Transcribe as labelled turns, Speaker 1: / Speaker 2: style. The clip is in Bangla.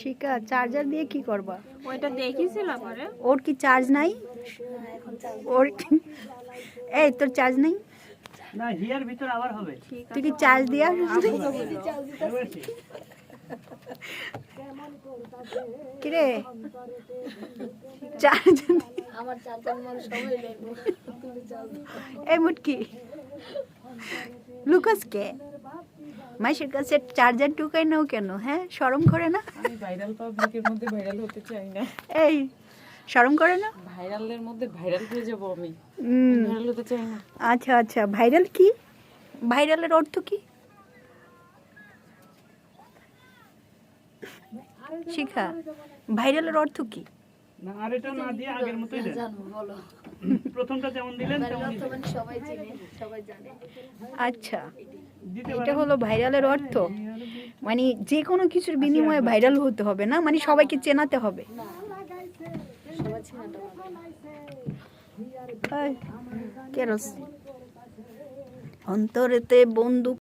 Speaker 1: শিখা চার্জার দিয়ে কি করবা?
Speaker 2: ওইটা দেখিছিলাম পরে।
Speaker 1: ওর কি চার্জ নাই? ওর এই তোর চার্জ নেই?
Speaker 3: না হিয়ার ভিতর আবার হবে।
Speaker 1: তুই কি চার্জ দিয়া কিরে চার্জ
Speaker 4: আমার চার্জার মানে সবাই লাগবে
Speaker 1: এই মুটকি লুকাস কে মাইশের কাছে চার্জার ঢুকাই নাও কেন? হ্যাঁ শরম করে না?
Speaker 2: আমি ভাইরাল পাবলিকের মধ্যে ভাইরাল হতে চাই না।
Speaker 1: এই শরম করে না?
Speaker 2: ভাইরালের মধ্যে ভাইরাল হয়ে যাব আমি। ভাইরাল হতে চাই না।
Speaker 1: আচ্ছা আচ্ছা ভাইরাল কি? ভাইরালের অর্থ কি? শিখা ভাইরালের অর্থ কি?
Speaker 3: না আর এটা না দিয়ে আগের মতই দেন।
Speaker 4: জানো বলো
Speaker 3: প্রথমটা যেমন দিলেন তেমনই দেন।
Speaker 4: মানে সবাই চিনে সবাই জানে
Speaker 1: আচ্ছা
Speaker 3: দিতে
Speaker 1: এটা হলো ভাইরালের অর্থ, মানে যে কোনো কিছুর বিনিময়ে ভাইরাল হতে হবে না, মানে সবাইকে চেনাতে হবে।
Speaker 4: সবাই চিনাটা
Speaker 1: কেরোস অন্তরেতে বন্দুক